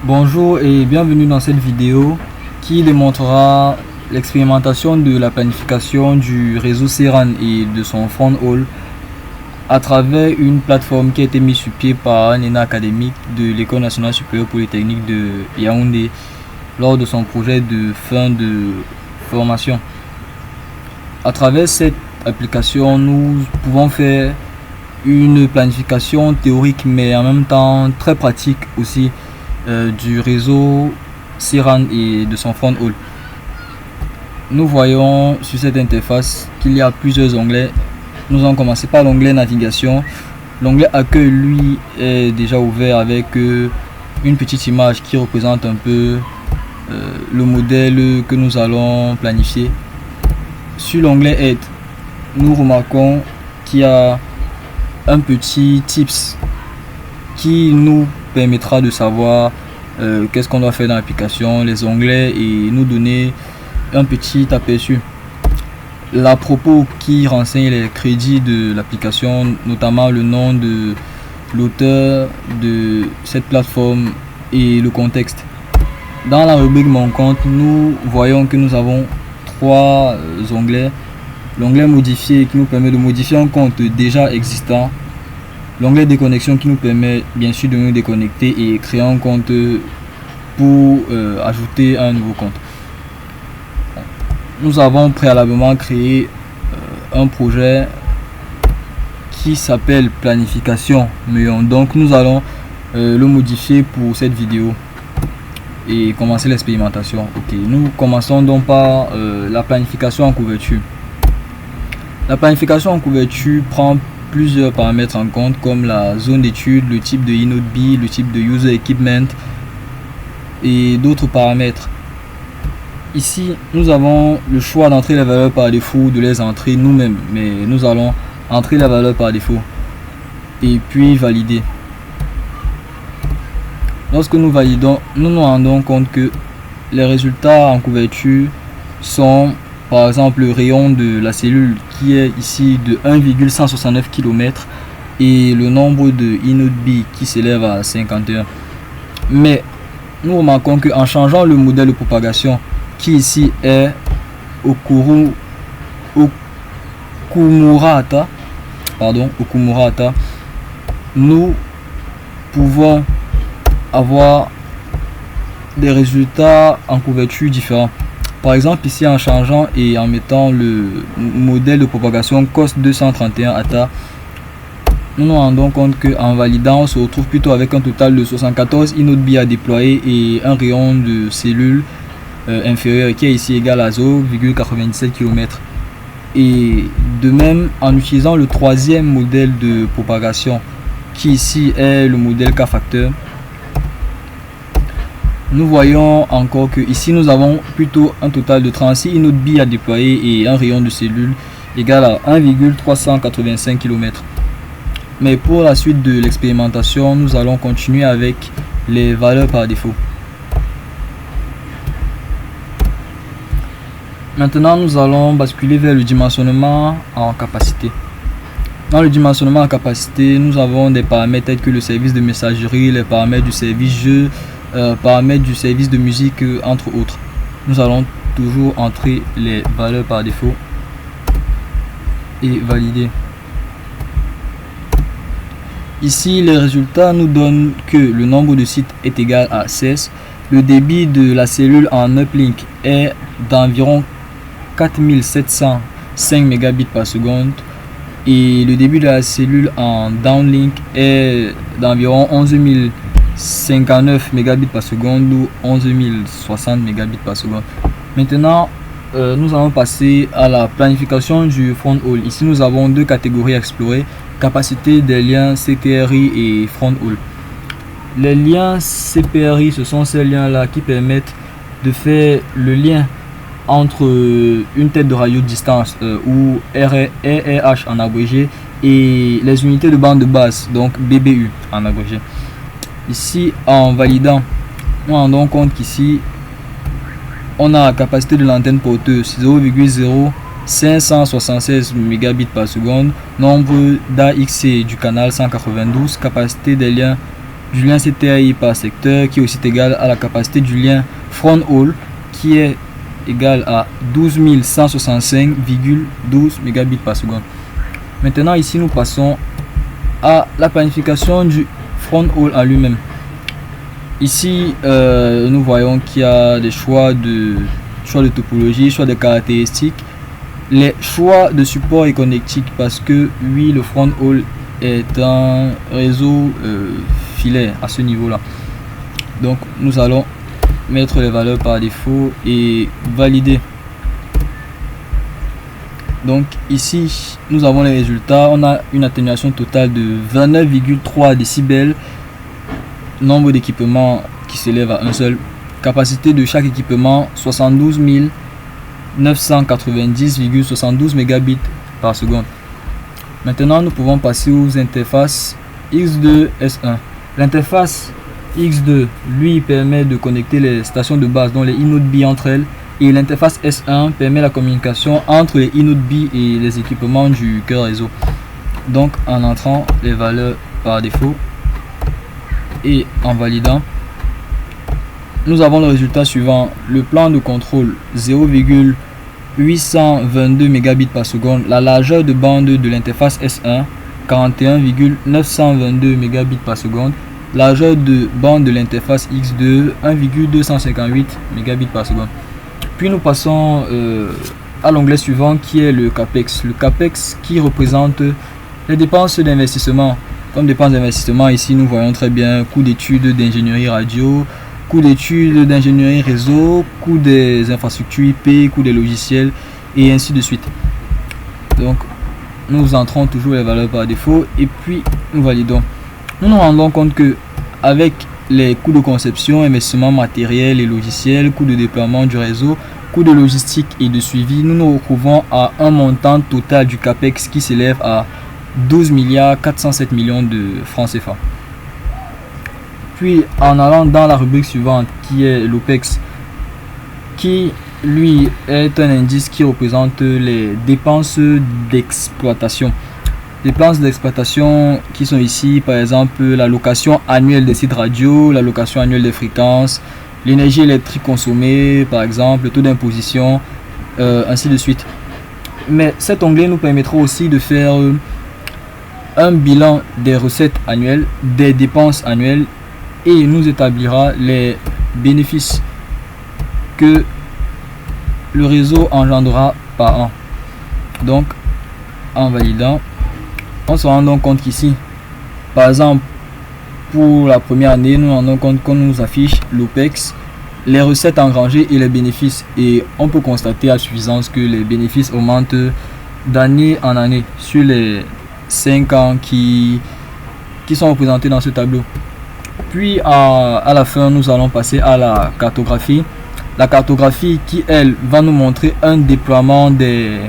Bonjour et bienvenue dans cette vidéo qui démontrera l'expérimentation de la planification du réseau CERAN et de son front hall à travers une plateforme qui a été mise sur pied par un ENA académique de l'École nationale supérieure polytechnique de Yaoundé lors de son projet de fin de formation. À travers cette application, nous pouvons faire une planification théorique mais en même temps très pratique aussi du réseau CERAN et de son front hall. Nous voyons sur cette interface qu'il y a plusieurs onglets. Nous allons commencer par l'onglet navigation. L'onglet accueil lui est déjà ouvert avec une petite image qui représente un peu le modèle que nous allons planifier. Sur l'onglet aide, nous remarquons qu'il y a un petit tips qui nous permettra de savoir qu'est-ce qu'on doit faire dans l'application, les onglets et nous donner un petit aperçu. La propos qui renseigne les crédits de l'application, notamment le nom de l'auteur de cette plateforme et le contexte. Dans la rubrique Mon compte, nous voyons que nous avons trois onglets. L'onglet modifier qui nous permet de modifier un compte déjà existant. L'onglet déconnexion qui nous permet bien sûr de nous déconnecter et créer un compte pour ajouter un nouveau compte. Nous avons préalablement créé un projet qui s'appelle planification Meillon. Donc nous allons le modifier pour cette vidéo et commencer l'expérimentation. Ok, nous commençons donc par la planification en couverture. La planification en couverture prend plusieurs paramètres en compte comme la zone d'étude, le type de InnodeB, le type de User Equipment et d'autres paramètres. Ici, nous avons le choix d'entrer les valeurs par défaut ou de les entrer nous-mêmes, mais nous allons entrer la valeur par défaut et puis valider. Lorsque nous validons, nous nous rendons compte que les résultats en couverture sont par exemple le rayon de la cellule qui est ici de 1,169 km et le nombre de InnodeB qui s'élève à 51. Mais nous remarquons qu'en changeant le modèle de propagation qui ici est Okumura-Hata, nous pouvons avoir des résultats en couverture différents. Par exemple ici en changeant et en mettant le modèle de propagation COS 231 ATA, nous nous rendons compte qu'en validant on se retrouve plutôt avec un total de 74 InnodeB à déployer et un rayon de cellules inférieur qui est ici égal à 0,97 km. Et de même en utilisant le troisième modèle de propagation qui ici est le modèle K-facteur, nous voyons encore que ici nous avons plutôt un total de 36 InnodeB à déployer et un rayon de cellules égal à 1,385 km. Mais pour la suite de l'expérimentation, nous allons continuer avec les valeurs par défaut. Maintenant, nous allons basculer vers le dimensionnement en capacité. Dans le dimensionnement en capacité, nous avons des paramètres tels que le service de messagerie, les paramètres du service jeu, paramètres du service de musique, entre autres. Nous allons toujours entrer les valeurs par défaut et valider. Ici, les résultats nous donnent que le nombre de sites est égal à 16. Le débit de la cellule en uplink est d'environ 4705 mégabits par seconde et le débit de la cellule en downlink est d'environ 11059 mégabits par seconde ou 11060 mégabits par seconde. Maintenant, nous allons passer à la planification du front hall. Ici, nous avons deux catégories à explorer: capacité des liens CPRI et front hall. Les liens CPRI, ce sont ces liens-là qui permettent de faire le lien entre une tête de radio distance ou RRH en abrégé et les unités de bande de base, donc BBU en abrégé. Ici, en validant, nous rendons compte qu'ici on a la capacité de l'antenne porteuse 0,0576 mégabits par seconde, nombre d'AXC du canal 192, capacité des liens du lien CTI par secteur qui est aussi égal à la capacité du lien front haul qui est égal à 12 165,12 mégabits par seconde. Maintenant ici nous passons à la planification du front haul en lui-même. Ici nous voyons qu'il y a des choix de topologie, choix de caractéristiques, les choix de support et connectique, parce que oui, le front haul est un réseau filaire à ce niveau là. Donc nous allons mettre les valeurs par défaut et valider. Donc ici nous avons les résultats. On a une atténuation totale de 29,3 décibels, nombre d'équipements qui s'élève à un seul, capacité de chaque équipement 72 990,72 mégabits par seconde. Maintenant nous pouvons passer aux interfaces X2 S1. L'interface X2 lui permet de connecter les stations de base dont les Inode B entre elles, et l'interface S1 permet la communication entre les Inode B et les équipements du cœur réseau. Donc en entrant les valeurs par défaut et en validant, nous avons le résultat suivant. Le plan de contrôle 0,822 mégabits par seconde, la largeur de bande de l'interface S1 41,922 mégabits par seconde, largeur de bande de l'interface X2 1,258 mégabits par seconde. Puis nous passons à l'onglet suivant qui est le CAPEX. Le CAPEX qui représente les dépenses d'investissement. Comme dépenses d'investissement, ici nous voyons très bien coût d'études d'ingénierie radio, coût d'études d'ingénierie réseau, coût des infrastructures IP, coût des logiciels et ainsi de suite. Donc nous entrons toujours les valeurs par défaut et puis nous validons. Nous nous rendons compte que avec les coûts de conception, investissement matériel et logiciel, coût de déploiement du réseau, coût de logistique et de suivi, nous nous retrouvons à un montant total du CAPEX qui s'élève à 12 407 millions de francs CFA. Puis en allant dans la rubrique suivante qui est l'OPEX, qui lui est un indice qui représente les dépenses d'exploitation. Dépenses d'exploitation qui sont ici, par exemple la location annuelle des sites radio, la location annuelle des fréquences, l'énergie électrique consommée par exemple, le taux d'imposition, ainsi de suite. Mais cet onglet nous permettra aussi de faire un bilan des recettes annuelles, des dépenses annuelles, et nous établira les bénéfices que le réseau engendrera par an. Donc en validant, on se rend donc compte qu'ici, par exemple, pour la première année, nous nous rendons compte qu'on nous affiche l'OPEX, les recettes engrangées et les bénéfices. Et on peut constater à suffisance que les bénéfices augmentent d'année en année sur les 5 ans qui sont représentés dans ce tableau. Puis à la fin, nous allons passer à la cartographie. La cartographie qui, elle, va nous montrer un déploiement des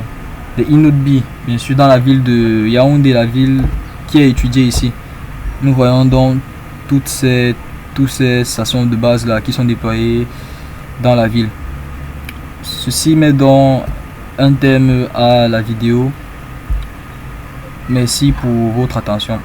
Inode B, bien sûr dans la ville de Yaoundé, la ville qui est étudiée ici. Nous voyons donc toutes ces stations de base là qui sont déployées dans la ville. Ceci met donc un terme à la vidéo. Merci pour votre attention.